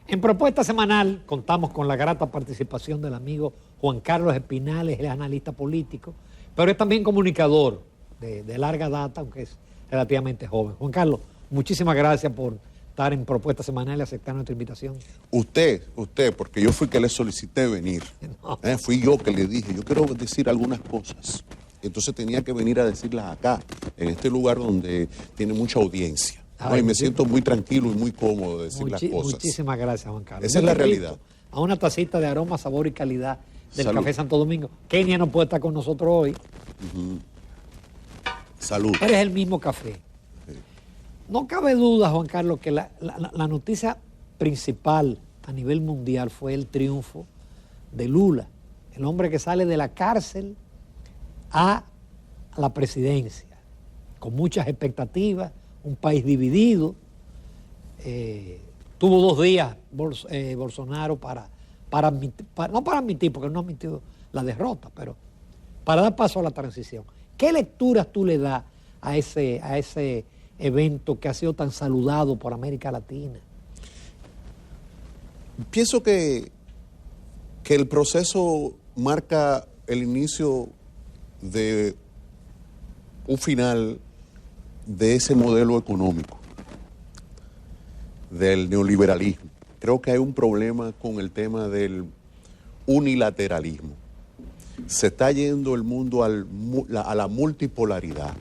En Propuesta Semanal contamos con la grata participación del amigo Juan Carlos Espinales, él es analista político, pero es también comunicador de larga data, aunque es relativamente joven. Juan Carlos, muchísimas gracias por estar en Propuesta Semanal y aceptar nuestra invitación. Usted, porque yo fui que le solicité venir. No. Fui yo que le dije, yo quiero decir algunas cosas. Entonces tenía que venir a decirlas acá, en este lugar donde tiene mucha audiencia. Ay, y me siento muy tranquilo y muy cómodo de decir las cosas. Muchísimas gracias, Juan Carlos. Esa es la realidad. A una tacita de aroma, sabor y calidad del Salud. Café Santo Domingo. Kenia no puede estar con nosotros hoy. Salud. Pero es el mismo café. Sí. No cabe duda, Juan Carlos, que la noticia principal a nivel mundial fue el triunfo de Lula, el hombre que sale de la cárcel a la presidencia, con muchas expectativas, un país dividido. Tuvo 2 días Bolsonaro no para admitir, porque no admitió la derrota, pero para dar paso a la transición. ¿Qué lecturas tú le das a ese evento que ha sido tan saludado por América Latina? Pienso que el proceso marca el inicio de un final de ese modelo económico, del neoliberalismo. Creo que hay un problema con el tema del unilateralismo. Se está yendo el mundo a la multipolaridad.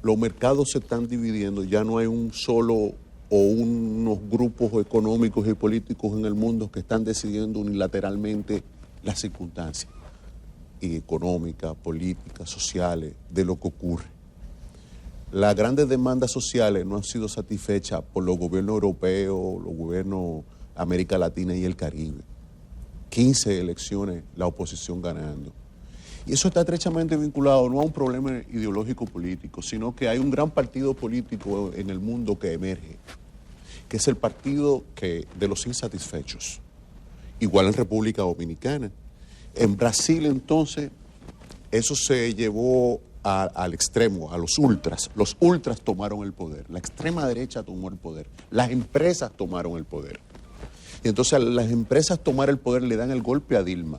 Los mercados se están dividiendo, ya no hay un solo o unos grupos económicos y políticos en el mundo que están decidiendo unilateralmente las circunstancias económicas, políticas, sociales, de lo que ocurre. Las grandes demandas sociales no han sido satisfechas por los gobiernos europeos, los gobiernos de América Latina y el Caribe. 15 elecciones, la oposición ganando. Y eso está estrechamente vinculado no a un problema ideológico político, sino que hay un gran partido político en el mundo que emerge, que es el partido de los insatisfechos. Igual en República Dominicana. En Brasil, entonces, eso se llevó al extremo, a los ultras. Los ultras tomaron el poder, la extrema derecha tomó el poder, las empresas tomaron el poder. Y entonces a las empresas tomar el poder le dan el golpe a Dilma.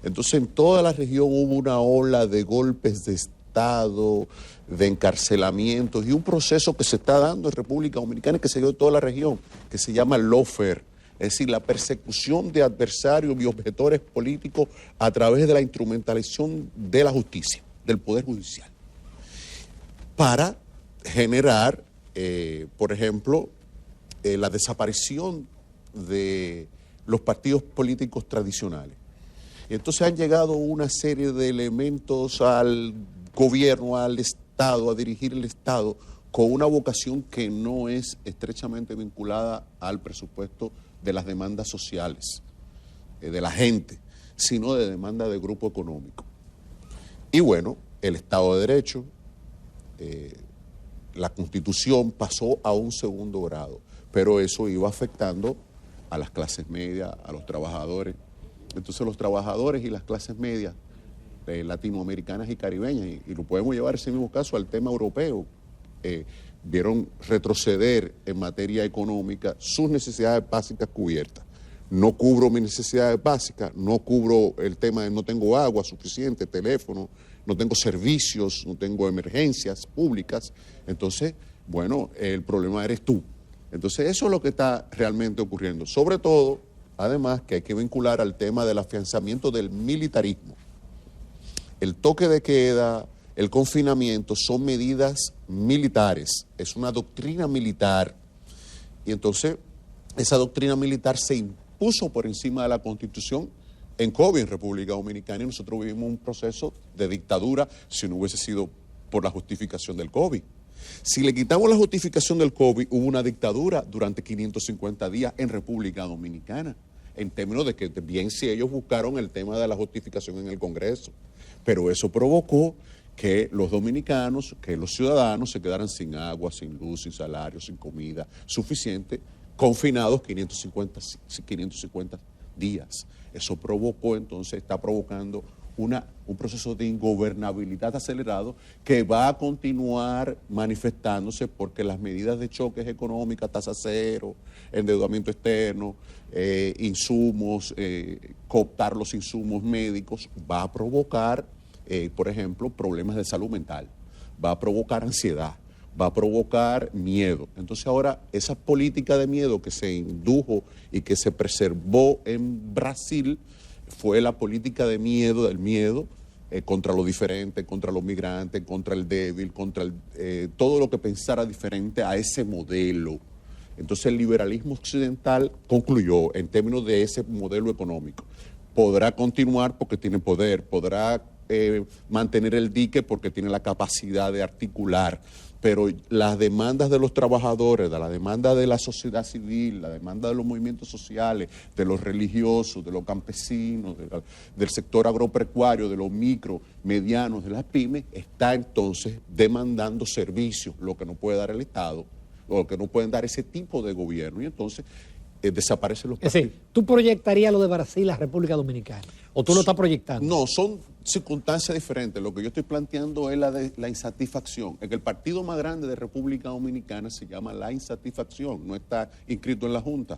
Entonces en toda la región hubo una ola de golpes de Estado, de encarcelamientos y un proceso que se está dando en República Dominicana que se dio en toda la región, que se llama lawfare, es decir, la persecución de adversarios y objetores políticos a través de la instrumentalización de la justicia, del Poder Judicial, para generar, por ejemplo, la desaparición de los partidos políticos tradicionales. Y entonces han llegado una serie de elementos al gobierno, al Estado, a dirigir el Estado, con una vocación que no es estrechamente vinculada al presupuesto de las demandas sociales, de la gente, sino de demanda de grupo económico. Y bueno, el Estado de Derecho, la Constitución pasó a un segundo grado, pero eso iba afectando a las clases medias, a los trabajadores. Entonces los trabajadores y las clases medias latinoamericanas y caribeñas, y lo podemos llevar ese mismo caso al tema europeo, vieron retroceder en materia económica sus necesidades básicas cubiertas. No cubro mis necesidades básicas, no cubro el tema de no tengo agua suficiente, teléfono, no tengo servicios, no tengo emergencias públicas. Entonces, bueno, el problema eres tú. Entonces, eso es lo que está realmente ocurriendo. Sobre todo, además, que hay que vincular al tema del afianzamiento del militarismo. El toque de queda, el confinamiento son medidas militares, es una doctrina militar. Y entonces, esa doctrina militar se impuso por encima de la Constitución en COVID, en República Dominicana, y nosotros vivimos un proceso de dictadura si no hubiese sido por la justificación del COVID. Si le quitamos la justificación del COVID, hubo una dictadura durante 550 días en República Dominicana, en términos de que bien si ellos buscaron el tema de la justificación en el Congreso, pero eso provocó que los dominicanos, que los ciudadanos se quedaran sin agua, sin luz, sin salario, sin comida suficiente, confinados 550 días. Eso provocó, entonces, está provocando un proceso de ingobernabilidad acelerado que va a continuar manifestándose porque las medidas de choques económicas, tasa cero, endeudamiento externo, insumos, cooptar los insumos médicos, va a provocar, por ejemplo, problemas de salud mental, va a provocar ansiedad, va a provocar miedo. Entonces ahora esa política de miedo que se indujo y que se preservó en Brasil fue la política de miedo, del miedo contra lo diferente, contra los migrantes, contra el débil, contra todo lo que pensara diferente a ese modelo. Entonces el liberalismo occidental concluyó en términos de ese modelo económico. Podrá continuar porque tiene poder, podrá mantener el dique porque tiene la capacidad de articular, pero las demandas de los trabajadores, de la demanda de la sociedad civil, la demanda de los movimientos sociales, de los religiosos, de los campesinos, del sector agropecuario, de los micro, medianos, de las pymes, está entonces demandando servicios, lo que no puede dar el Estado, o lo que no pueden dar ese tipo de gobierno, y entonces desaparecen los partidos. Es decir, ¿tú proyectarías lo de Brasil a República Dominicana? ¿O tú lo estás proyectando? No, son circunstancias diferentes. Lo que yo estoy planteando es la insatisfacción. El partido más grande de República Dominicana se llama La Insatisfacción, no está inscrito en la Junta.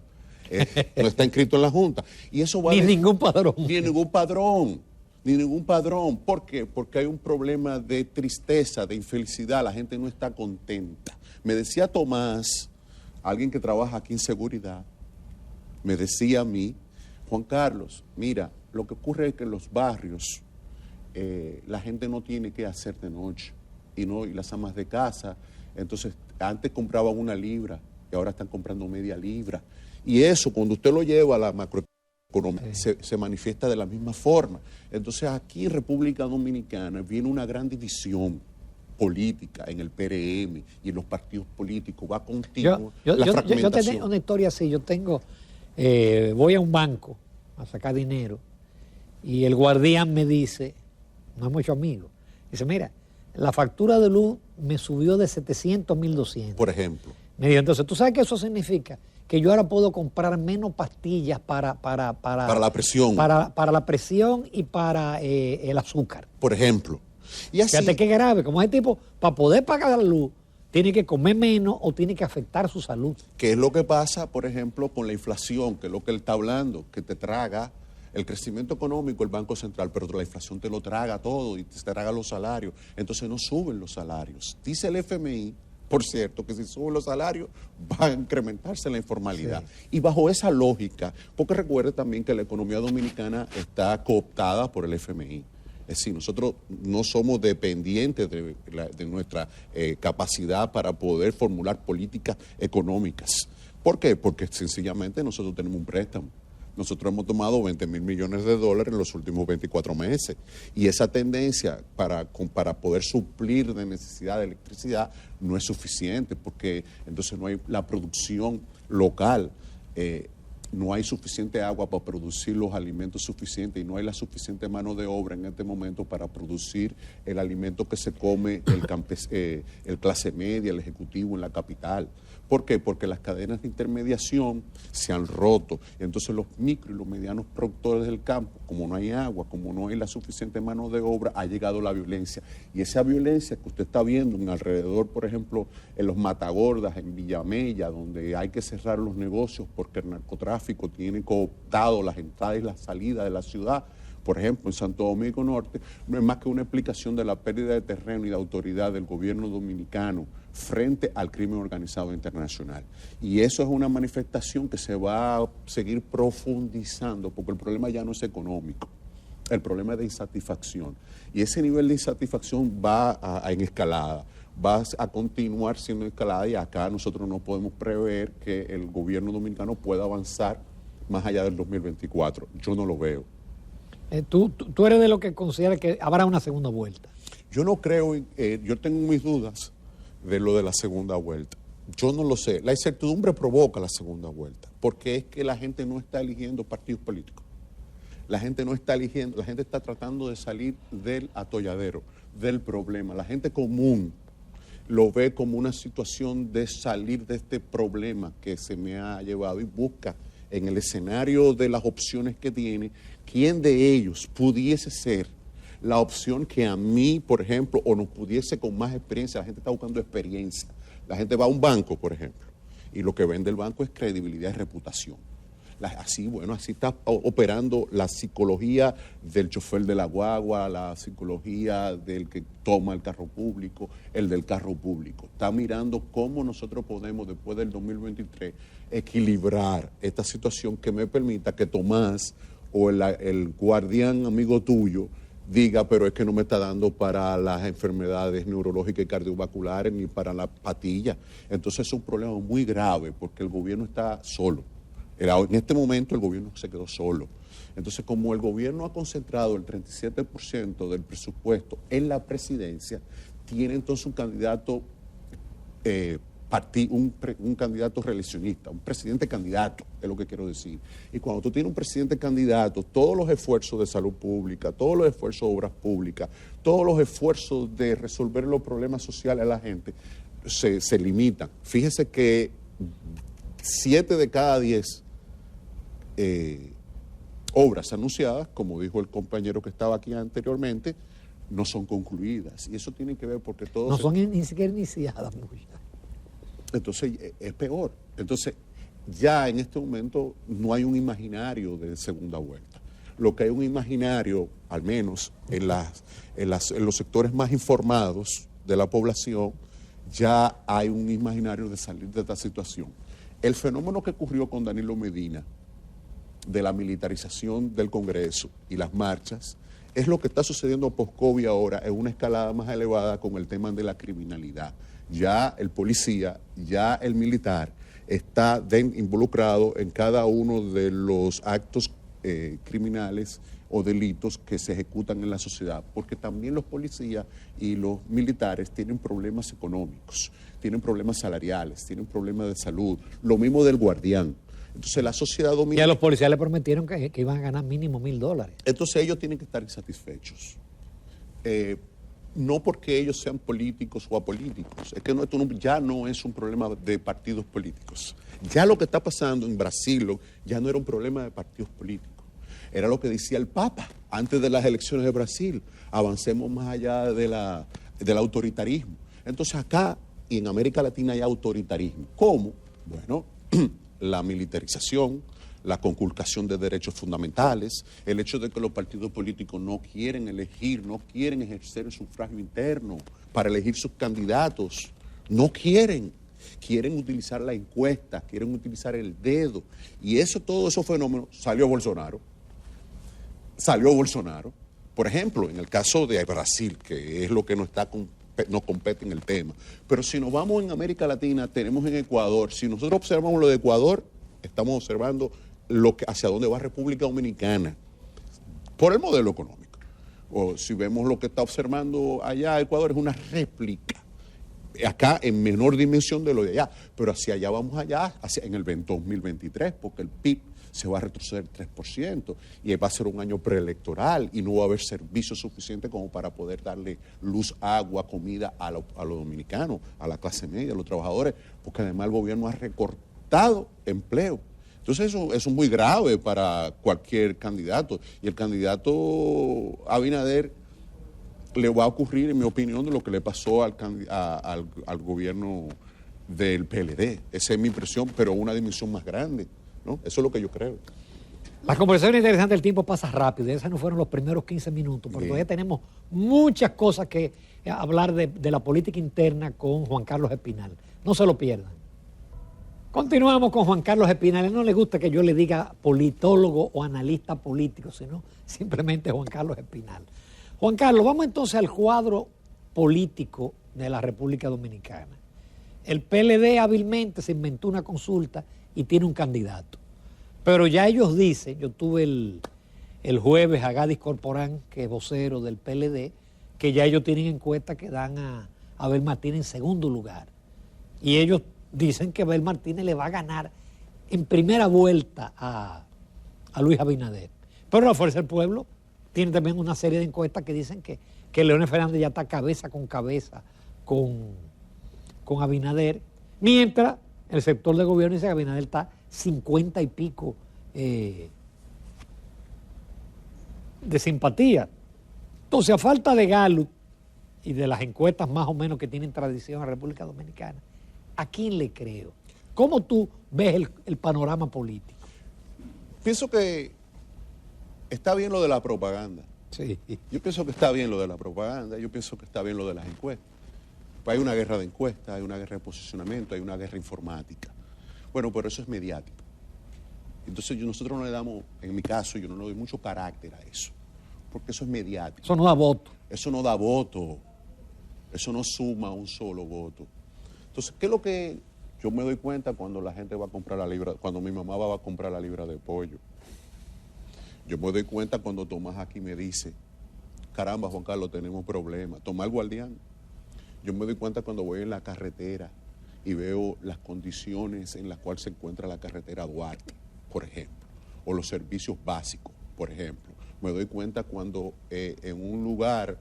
No está inscrito en la Junta. Y eso va ningún padrón. Ni ningún padrón. Ni ningún padrón. ¿Por qué? Porque hay un problema de tristeza, de infelicidad. La gente no está contenta. Me decía Tomás, alguien que trabaja aquí en seguridad, me decía a mí, Juan Carlos, mira, lo que ocurre es que en los barrios la gente no tiene qué hacer de noche y las amas de casa, entonces antes compraban 1 libra y ahora están comprando media libra. Y eso, cuando usted lo lleva a la macroeconomía, se manifiesta de la misma forma. Entonces aquí en República Dominicana viene una gran división política en el PRM y en los partidos políticos. Va a continuar la fragmentación. Yo tengo una historia así. Yo tengo, voy a un banco a sacar dinero y el guardián me dice, no es mucho amigo, dice, mira, la factura de luz me subió de 700 a 1200. Por ejemplo. Me dijo, entonces, ¿tú sabes qué eso significa? Que yo ahora puedo comprar menos pastillas para la presión. Para la presión y para el azúcar. Por ejemplo. Y así, fíjate qué grave, como ese tipo, para poder pagar la luz, tiene que comer menos o tiene que afectar su salud. ¿Qué es lo que pasa, por ejemplo, con la inflación? Que es lo que él está hablando, que te traga el crecimiento económico, el Banco Central, pero la inflación te lo traga todo y te traga los salarios. Entonces no suben los salarios. Dice el FMI, por cierto, que si suben los salarios va a incrementarse la informalidad. Sí. Y bajo esa lógica, porque recuerde también que la economía dominicana está cooptada por el FMI. Es decir, nosotros no somos dependientes de nuestra capacidad para poder formular políticas económicas. ¿Por qué? Porque sencillamente nosotros tenemos un préstamo. Nosotros hemos tomado 20.000 millones de dólares en los últimos 24 meses. Y esa tendencia para poder suplir de necesidad de electricidad no es suficiente, porque entonces no hay la producción local. No hay suficiente agua para producir los alimentos suficientes y no hay la suficiente mano de obra en este momento para producir el alimento que se come el clase media, el ejecutivo en la capital. ¿Por qué? Porque las cadenas de intermediación se han roto. Entonces los micro y los medianos productores del campo, como no hay agua, como no hay la suficiente mano de obra, ha llegado la violencia. Y esa violencia que usted está viendo en alrededor, por ejemplo, en los Matagordas, en Villamella, donde hay que cerrar los negocios porque el narcotráfico tiene cooptado las entradas y las salidas de la ciudad, por ejemplo, en Santo Domingo Norte, no es más que una explicación de la pérdida de terreno y de autoridad del gobierno dominicano frente al crimen organizado internacional. Y eso es una manifestación que se va a seguir profundizando, porque el problema ya no es económico, el problema es de insatisfacción. Y ese nivel de insatisfacción va en escalada, va a continuar siendo escalada, y acá nosotros no podemos prever que el gobierno dominicano pueda avanzar más allá del 2024. Yo no lo veo. ¿Tú eres de lo que considera que habrá una segunda vuelta? Yo no creo, yo tengo mis dudas de lo de la segunda vuelta. Yo no lo sé. La incertidumbre provoca la segunda vuelta, porque es que la gente no está eligiendo partidos políticos. La gente no está eligiendo, la gente está tratando de salir del atolladero, del problema. La gente común lo ve como una situación de salir de este problema que se me ha llevado y busca en el escenario de las opciones que tiene, quién de ellos pudiese ser la opción que a mí, por ejemplo, o nos pudiese con más experiencia, la gente está buscando experiencia. La gente va a un banco, por ejemplo, y lo que vende el banco es credibilidad y reputación. Así está operando la psicología del chofer de la guagua, la psicología del que toma el carro público, el del carro público. Está mirando cómo nosotros podemos, después del 2023, equilibrar esta situación que me permita que Tomás o el guardián amigo tuyo diga, pero es que no me está dando para las enfermedades neurológicas y cardiovasculares ni para la patilla. Entonces es un problema muy grave porque el gobierno está solo. En este momento el gobierno se quedó solo. Entonces, como el gobierno ha concentrado el 37% del presupuesto en la presidencia, tiene entonces un candidato un candidato reeleccionista, un presidente candidato, es lo que quiero decir. Y cuando tú tienes un presidente candidato, todos los esfuerzos de salud pública, todos los esfuerzos de obras públicas, todos los esfuerzos de resolver los problemas sociales a la gente, se limitan. Fíjese que 7 de cada 10 obras anunciadas, como dijo el compañero que estaba aquí anteriormente, no son concluidas. Y eso tiene que ver porque todos... No son ni siquiera iniciadas muchas. Entonces es peor. Entonces ya en este momento no hay un imaginario de segunda vuelta. Lo que hay un imaginario, al menos en los sectores más informados de la población, ya hay un imaginario de salir de esta situación. El fenómeno que ocurrió con Danilo Medina, de la militarización del Congreso y las marchas, es lo que está sucediendo post-COVID ahora en una escalada más elevada con el tema de la criminalidad. Ya el policía, ya el militar está involucrado en cada uno de los actos criminales o delitos que se ejecutan en la sociedad, porque también los policías y los militares tienen problemas económicos, tienen problemas salariales, tienen problemas de salud, lo mismo del guardián. Entonces la sociedad dominicana... Y a los policías le prometieron que iban a ganar mínimo $1,000. Entonces ellos tienen que estar insatisfechos. No porque ellos sean políticos o apolíticos, es que esto ya no es un problema de partidos políticos. Ya lo que está pasando en Brasil ya no era un problema de partidos políticos. Era lo que decía el Papa antes de las elecciones de Brasil. Avancemos más allá del autoritarismo. Entonces acá y en América Latina hay autoritarismo. ¿Cómo? Bueno, la militarización, la conculcación de derechos fundamentales, el hecho de que los partidos políticos no quieren elegir, no quieren ejercer el sufragio interno para elegir sus candidatos, no quieren utilizar la encuesta, quieren utilizar el dedo. Y todos esos fenómenos, salió Bolsonaro. Por ejemplo, en el caso de Brasil, que es lo que nos compete en el tema. Pero si nos vamos en América Latina, tenemos en Ecuador, si nosotros observamos lo de Ecuador, estamos observando hacia dónde va República Dominicana, por el modelo económico. O si vemos lo que está observando allá, Ecuador es una réplica, acá en menor dimensión de lo de allá, pero hacia allá vamos en el 2023, porque el PIB se va a retroceder 3% y va a ser un año preelectoral y no va a haber servicios suficientes como para poder darle luz, agua, comida a los dominicanos, a la clase media, a los trabajadores, porque además el gobierno ha recortado empleo. Entonces eso es muy grave para cualquier candidato. Y el candidato Abinader le va a ocurrir, en mi opinión, de lo que le pasó al gobierno del PLD. Esa es mi impresión, pero una dimensión más grande, ¿no? Eso es lo que yo creo. La conversación interesante, el tiempo pasa rápido. Esos no fueron los primeros 15 minutos, porque todavía tenemos muchas cosas que hablar de la política interna con Juan Carlos Espinal. No se lo pierdan. Continuamos con Juan Carlos Espinal. A él no le gusta que yo le diga politólogo o analista político, sino simplemente Juan Carlos Espinal. Juan Carlos, vamos entonces al cuadro político de la República Dominicana. El PLD hábilmente se inventó una consulta y tiene un candidato. Pero ya ellos dicen, yo tuve el jueves a Gadis Corporán, que es vocero del PLD, que ya ellos tienen encuestas que dan a Abel Martínez en segundo lugar. Y ellos dicen que Abel Martínez le va a ganar en primera vuelta a Luis Abinader. Pero la Fuerza del Pueblo tiene también una serie de encuestas que dicen que Leonel Fernández ya está cabeza con Abinader, mientras el sector de gobierno dice que Abinader está 50 y pico de simpatía. Entonces, a falta de Gallup y de las encuestas más o menos que tienen tradición en la República Dominicana, ¿a quién le creo? ¿Cómo tú ves el panorama político? Pienso que está bien lo de la propaganda. Sí. Yo pienso que está bien lo de la propaganda, yo pienso que está bien lo de las encuestas. Pues hay una guerra de encuestas, hay una guerra de posicionamiento, hay una guerra informática. Bueno, pero eso es mediático. Entonces nosotros no le damos, en mi caso, yo no le doy mucho carácter a eso, porque eso es mediático. Eso no da voto. Eso no da voto, eso no suma un solo voto. Entonces, ¿qué es lo que yo me doy cuenta cuando la gente va a comprar la libra, cuando mi mamá va a comprar la libra de pollo? Yo me doy cuenta cuando Tomás aquí me dice, caramba, Juan Carlos, tenemos problemas. Tomás el guardián. Yo me doy cuenta cuando voy en la carretera y veo las condiciones en las cuales se encuentra la carretera Duarte, por ejemplo, o los servicios básicos, por ejemplo. Me doy cuenta cuando en un lugar,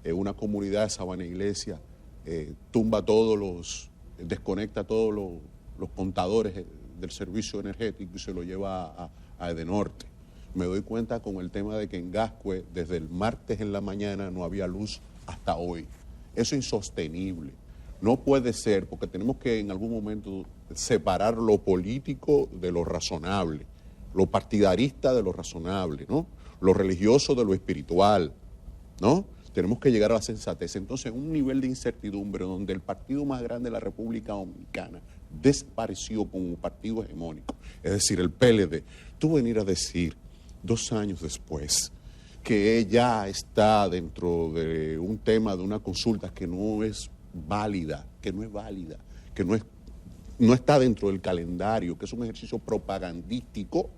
en una comunidad de Sabana Iglesia, desconecta todos los contadores del servicio energético y se lo lleva a Edenorte. Me doy cuenta con el tema de que en Gascue, desde el martes en la mañana, no había luz hasta hoy. Eso es insostenible. No puede ser, porque tenemos que en algún momento separar lo político de lo razonable, lo partidarista de lo razonable, ¿no? Lo religioso de lo espiritual, ¿no? Tenemos que llegar a la sensatez. Entonces, un nivel de incertidumbre donde el partido más grande de la República Dominicana desapareció como partido hegemónico, es decir, el PLD, tú venir a decir 2 años después que ya está dentro de un tema de una consulta que no es válida, que no está dentro del calendario, que es un ejercicio propagandístico,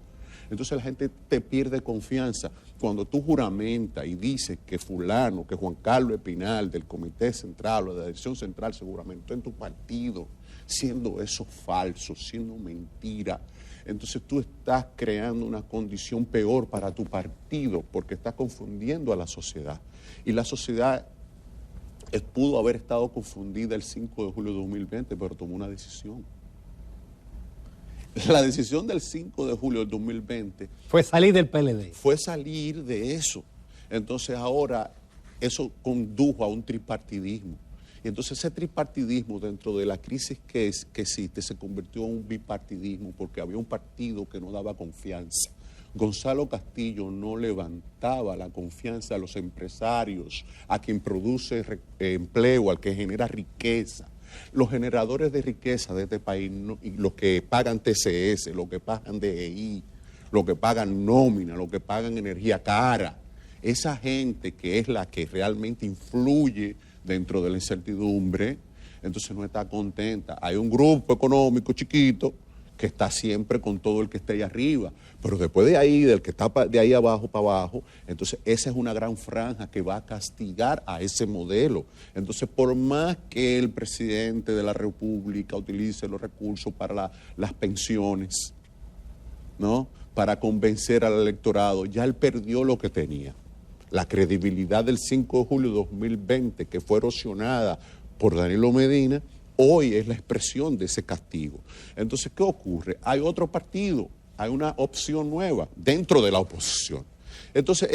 entonces la gente te pierde confianza. Cuando tú juramentas y dices que fulano, que Juan Carlos Espinal del Comité Central o de la Dirección Central seguramente en tu partido, siendo eso falso, siendo mentira, entonces tú estás creando una condición peor para tu partido porque estás confundiendo a la sociedad. Y la sociedad pudo haber estado confundida el 5 de julio de 2020, pero tomó una decisión. La decisión del 5 de julio del 2020 fue salir del PLD. Fue salir de eso. Entonces ahora eso condujo a un tripartidismo. Y entonces ese tripartidismo dentro de la crisis que existe se convirtió en un bipartidismo porque había un partido que no daba confianza. Gonzalo Castillo no levantaba la confianza a los empresarios, a quien produce empleo, al que genera riqueza. Los generadores de riqueza de este país, y los que pagan TCS, los que pagan DEI, los que pagan nómina, los que pagan energía cara, esa gente que es la que realmente influye dentro de la incertidumbre, entonces no está contenta. Hay un grupo económico chiquito que está siempre con todo el que está ahí arriba, pero después de ahí, del que está de ahí abajo para abajo, entonces esa es una gran franja que va a castigar a ese modelo. Entonces, por más que el presidente de la República utilice los recursos para las pensiones, ¿no?, para convencer al electorado, ya él perdió lo que tenía. La credibilidad del 5 de julio de 2020, que fue erosionada por Danilo Medina, hoy es la expresión de ese castigo. Entonces, ¿qué ocurre? Hay otro partido, hay una opción nueva dentro de la oposición. Entonces,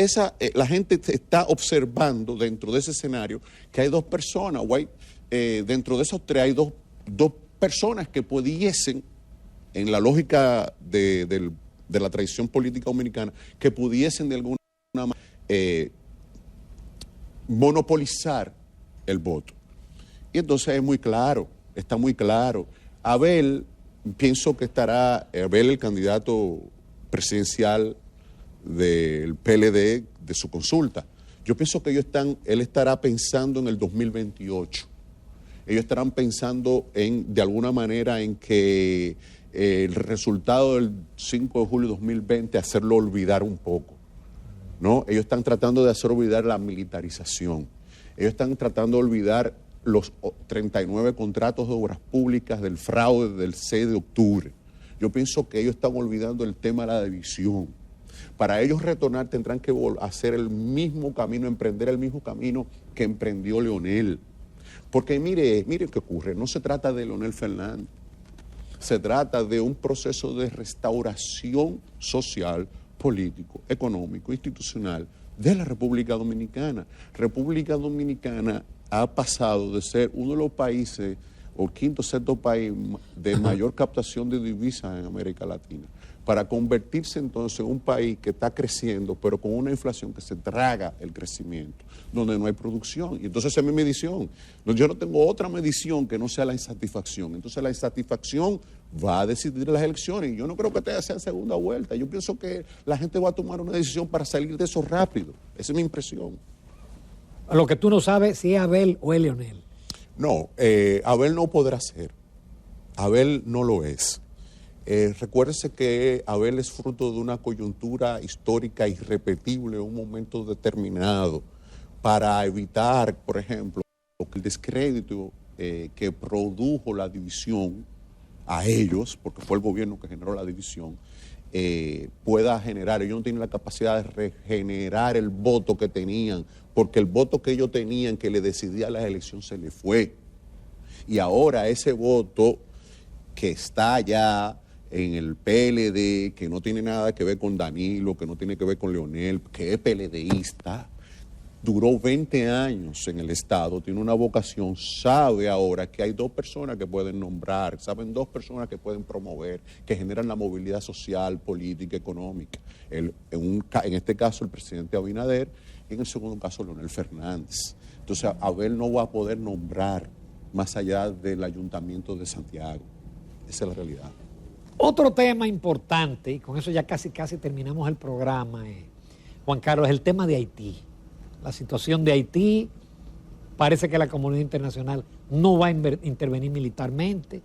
la gente está observando dentro de ese escenario que hay 2 personas, dentro de esos 3 hay dos personas que pudiesen, en la lógica de la tradición política dominicana, que pudiesen de alguna manera monopolizar el voto. Y entonces es muy claro, está muy claro. Abel, pienso que estará, Abel, el candidato presidencial del PLD, de su consulta. Yo pienso que él estará pensando en el 2028. Ellos estarán pensando de alguna manera en que el resultado del 5 de julio de 2020, hacerlo olvidar un poco, ¿no? Ellos están tratando de hacer olvidar la militarización. Ellos están tratando de olvidar los 39 contratos de obras públicas del fraude del 6 de octubre. Yo pienso que ellos están olvidando el tema de la división. Para ellos retornar tendrán que hacer el mismo camino, emprender el mismo camino que emprendió Leonel. Porque mire qué ocurre, no se trata de Leonel Fernández, se trata de un proceso de restauración social, político, económico, institucional de la República Dominicana. República Dominicana ha pasado de ser uno de los países, o quinto o sexto país de mayor captación de divisas en América Latina, para convertirse entonces en un país que está creciendo, pero con una inflación que se traga el crecimiento, donde no hay producción. Y entonces esa es mi medición. Yo no tengo otra medición que no sea la insatisfacción. Entonces la insatisfacción va a decidir las elecciones. Y yo no creo que sea segunda vuelta. Yo pienso que la gente va a tomar una decisión para salir de eso rápido. Esa es mi impresión. Lo que tú no sabes si es Abel o es Leonel. No, Abel no podrá ser. Abel no lo es. Recuérdese que Abel es fruto de una coyuntura histórica irrepetible en un momento determinado para evitar, por ejemplo, el descrédito que produjo la división a ellos, porque fue el gobierno que generó la división, pueda generar. Ellos no tienen la capacidad de regenerar el voto que tenían, porque el voto que ellos tenían que le decidía la elección se le fue. Y ahora ese voto que está allá en el PLD, que no tiene nada que ver con Danilo, que no tiene que ver con Leonel, que es PLDista, duró 20 años en el Estado, tiene una vocación, sabe ahora que hay dos personas que pueden nombrar, saben dos personas que pueden promover, que generan la movilidad social, política, económica. En este caso el presidente Abinader, y en el segundo caso Leonel Fernández. Entonces Abel no va a poder nombrar más allá del Ayuntamiento de Santiago. Esa es la realidad. Otro tema importante, y con eso ya casi terminamos el programa, Juan Carlos, es el tema de Haití. La situación de Haití, parece que la comunidad internacional no va a intervenir militarmente.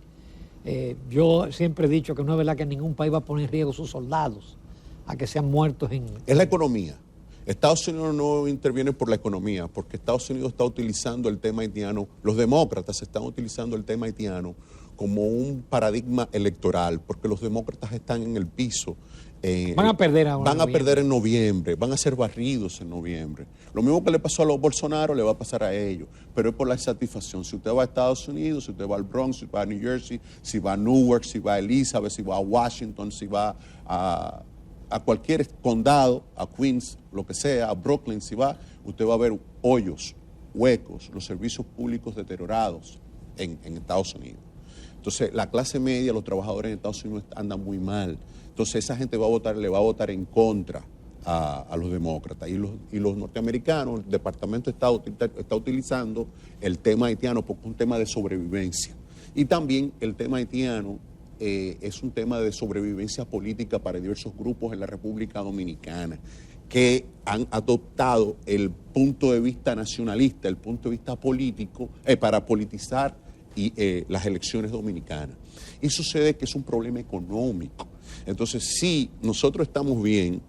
Yo siempre he dicho que no es verdad que ningún país va a poner en riesgo a sus soldados a que sean muertos en... Es la economía. Estados Unidos no interviene por la economía, porque Estados Unidos está utilizando el tema haitiano, los demócratas están utilizando el tema haitiano como un paradigma electoral, porque los demócratas están en el piso. Van a perder ahora. Van a perder en noviembre, van a ser barridos en noviembre. Lo mismo que le pasó a los Bolsonaro le va a pasar a ellos, pero es por la insatisfacción. Si usted va a Estados Unidos, si usted va al Bronx, si va a New Jersey, si va a Newark, si va a Elizabeth, si va a Washington, si va a cualquier condado, a Queens, lo que sea, a Brooklyn, si va, usted va a ver hoyos, huecos, los servicios públicos deteriorados en Estados Unidos. Entonces, la clase media, los trabajadores en Estados Unidos andan muy mal. Entonces, esa gente le va a votar en contra a los demócratas. Y los norteamericanos, el Departamento de Estado está utilizando el tema haitiano porque es un tema de sobrevivencia. Y también el tema haitiano es un tema de sobrevivencia política para diversos grupos en la República Dominicana que han adoptado el punto de vista nacionalista, el punto de vista político, para politizar las elecciones dominicanas. Y sucede que es un problema económico. Entonces, si nosotros estamos bien,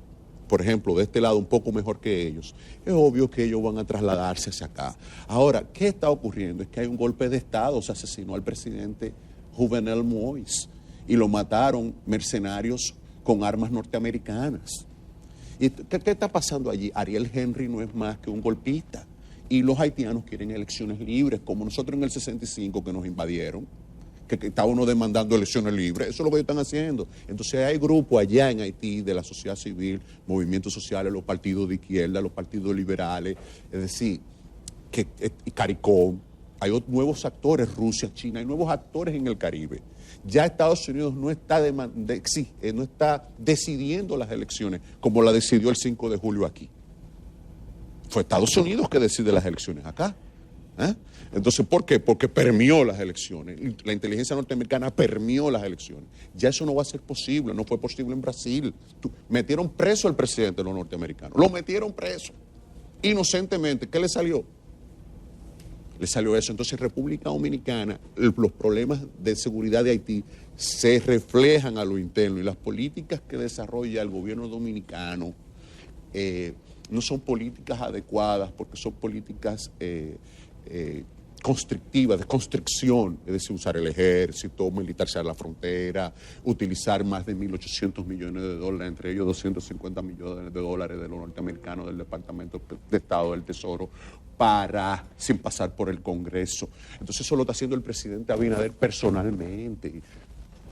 por ejemplo, de este lado un poco mejor que ellos, es obvio que ellos van a trasladarse hacia acá. Ahora, ¿qué está ocurriendo? Es que hay un golpe de Estado, se asesinó al presidente Jovenel Moïse y lo mataron mercenarios con armas norteamericanas. ¿Y qué está pasando allí? Ariel Henry no es más que un golpista. Y los haitianos quieren elecciones libres, como nosotros en el 65 que nos invadieron, que estábamos demandando elecciones libres. Eso es lo que ellos están haciendo. Entonces hay grupos allá en Haití de la sociedad civil, movimientos sociales, los partidos de izquierda, los partidos liberales, es decir, CARICOM. Hay nuevos actores, Rusia, China, hay nuevos actores en el Caribe. Ya Estados Unidos no está decidiendo las elecciones como la decidió el 5 de julio aquí. Fue Estados Unidos que decide las elecciones acá. Entonces, ¿por qué? Porque permeó las elecciones. La inteligencia norteamericana permeó las elecciones. Ya eso no va a ser posible. No fue posible en Brasil. Metieron preso al presidente de los norteamericanos. Lo metieron preso. Inocentemente. ¿Qué le salió? Le salió eso. Entonces, República Dominicana, los problemas de seguridad de Haití se reflejan a lo interno. Y las políticas que desarrolla el gobierno dominicano no son políticas adecuadas porque son políticas constrictivas, de constricción, es decir, usar el ejército, militarizar la frontera, utilizar más de 1.800 millones de dólares, entre ellos 250 millones de dólares de los norteamericanos del Departamento de Estado del Tesoro, sin pasar por el Congreso. Entonces eso lo está haciendo el presidente Abinader personalmente.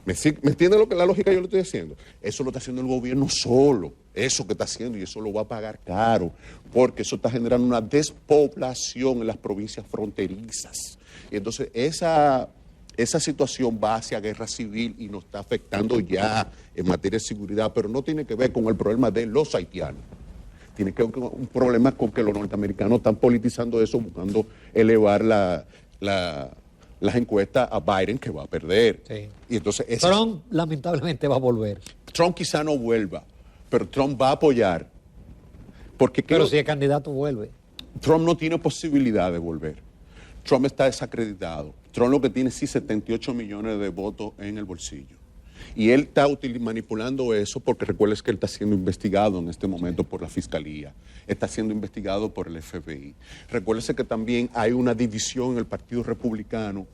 ¿Me entiende la lógica que yo le estoy haciendo? Eso lo está haciendo el gobierno solo, eso que está haciendo, y eso lo va a pagar caro, porque eso está generando una despoblación en las provincias fronterizas. Y entonces esa situación va hacia guerra civil y nos está afectando ya en materia de seguridad, pero no tiene que ver con el problema de los haitianos. Tiene que ver con un problema con que los norteamericanos están politizando eso, buscando elevar las encuestas a Biden, que va a perder. Sí. Y entonces Trump lamentablemente va a volver. Trump quizá no vuelva, pero Trump va a apoyar. Pero si el candidato vuelve. Trump no tiene posibilidad de volver. Trump está desacreditado. Trump lo que tiene sí 78 millones de votos en el bolsillo. Y él está manipulando eso porque recuerdes que él está siendo investigado en este momento por la Fiscalía, está siendo investigado por el FBI. Recuérdese que también hay una división en el Partido Republicano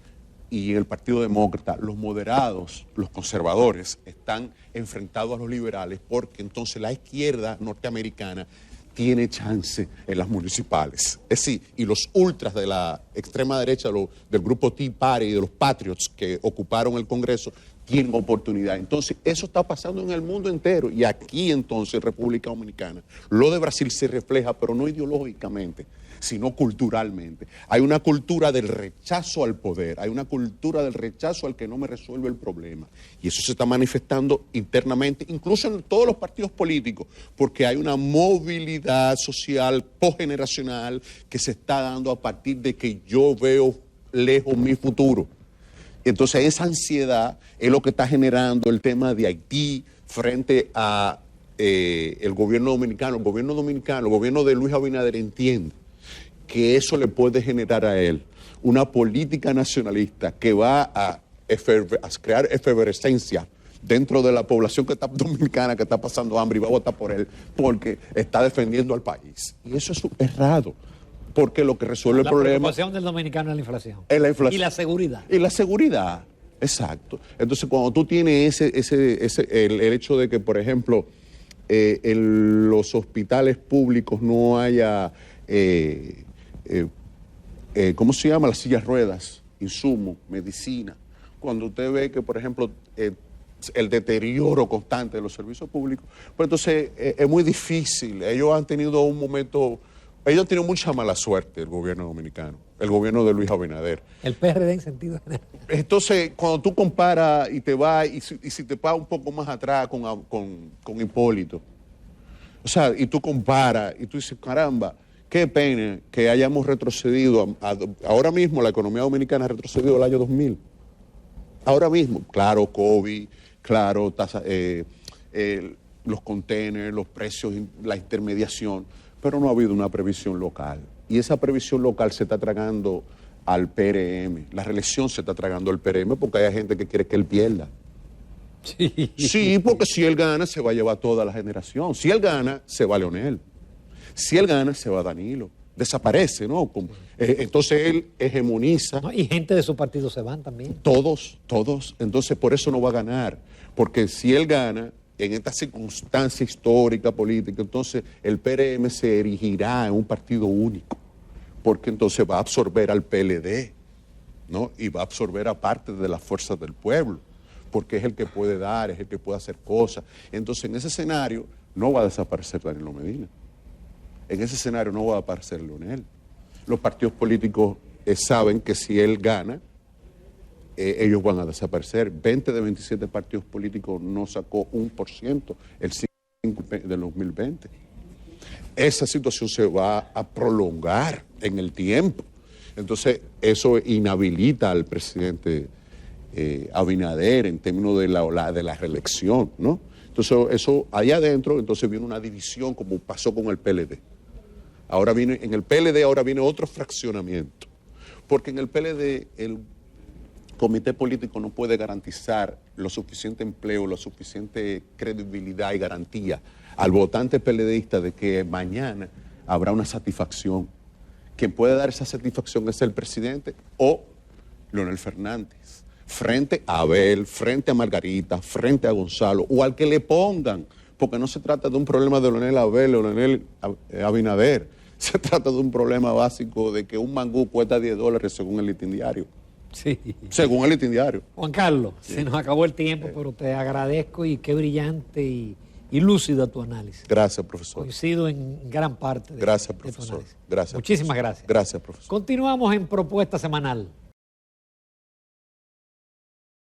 y en el Partido Demócrata. Los moderados, los conservadores, están enfrentados a los liberales porque entonces la izquierda norteamericana tiene chance en las municipales. Es decir, y los ultras de la extrema derecha, del grupo Tea Party y de los Patriots que ocuparon el Congreso, tienen oportunidad. Entonces, eso está pasando en el mundo entero. Y aquí, entonces, República Dominicana, lo de Brasil se refleja, pero no ideológicamente, sino culturalmente. Hay una cultura del rechazo al poder, hay una cultura del rechazo al que no me resuelve el problema. Y eso se está manifestando internamente, incluso en todos los partidos políticos, porque hay una movilidad social postgeneracional que se está dando a partir de que yo veo lejos mi futuro. Entonces esa ansiedad es lo que está generando el tema de Haití frente a el gobierno dominicano. El gobierno de Luis Abinader entiende que eso le puede generar a él una política nacionalista que va a crear efervescencia dentro de la población que está dominicana, que está pasando hambre, y va a votar por él porque está defendiendo al país. Y eso es errado, porque lo que resuelve el problema... La preocupación del dominicano es la inflación. Es la inflación. Y la seguridad. Y la seguridad, exacto. Entonces, cuando tú tienes el hecho de que, por ejemplo, en los hospitales públicos no haya... ¿cómo se llama? Las sillas ruedas, insumos, medicina. Cuando usted ve que, por ejemplo, el deterioro constante de los servicios públicos, pues entonces es muy difícil. Ellos han tenido mucha mala suerte, el gobierno dominicano, el gobierno de Luis Abinader. El PRD en sentido general. Entonces, cuando tú comparas y te vas, y si te vas un poco más atrás con Hipólito, o sea, y tú comparas, y tú dices, caramba, qué pena que hayamos retrocedido. Ahora mismo la economía dominicana ha retrocedido al año 2000. Ahora mismo, claro, COVID, claro, los containers, los precios, la intermediación, pero no ha habido una previsión local. Y esa previsión local se está tragando al PRM. La reelección se está tragando al PRM porque hay gente que quiere que él pierda. Sí, porque si él gana, se va a llevar toda la generación. Si él gana, se va Leonel. Si él gana, se va Danilo. Desaparece, ¿no? Entonces él hegemoniza. No, y gente de su partido se van también. Todos. Entonces por eso no va a ganar. Porque si él gana, en esta circunstancia histórica, política, entonces el PRM se erigirá en un partido único. Porque entonces va a absorber al PLD, ¿no? Y va a absorber a parte de las fuerzas del pueblo. Porque es el que puede dar, es el que puede hacer cosas. Entonces en ese escenario no va a desaparecer Danilo Medina. En ese escenario no va a aparecer Leonel. Los partidos políticos saben que si él gana, ellos van a desaparecer. 20 de 27 partidos políticos no sacó 1% el 5 del 2020. Esa situación se va a prolongar en el tiempo. Entonces, eso inhabilita al presidente Abinader en términos de la reelección, ¿no? Entonces, eso allá adentro, entonces viene una división como pasó con el PLD. En el PLD ahora viene otro fraccionamiento, porque en el PLD el comité político no puede garantizar lo suficiente empleo, la suficiente credibilidad y garantía al votante PLDista de que mañana habrá una satisfacción. Quien puede dar esa satisfacción es el presidente o Leonel Fernández, frente a Abel, frente a Margarita, frente a Gonzalo, o al que le pongan, porque no se trata de un problema de Leonel Abel o Leonel Abinader, se trata de un problema básico de que un mangú cuesta $10 según el Listín Diario. Sí. según el Listín Diario. Juan Carlos, se nos acabó el tiempo, pero te agradezco y qué brillante y lúcido tu análisis. Gracias, profesor. Coincido en gran parte Gracias, de tu profesor. análisis. Gracias. Muchísimas profesor. gracias. Gracias, profesor. Continuamos en Propuesta Semanal.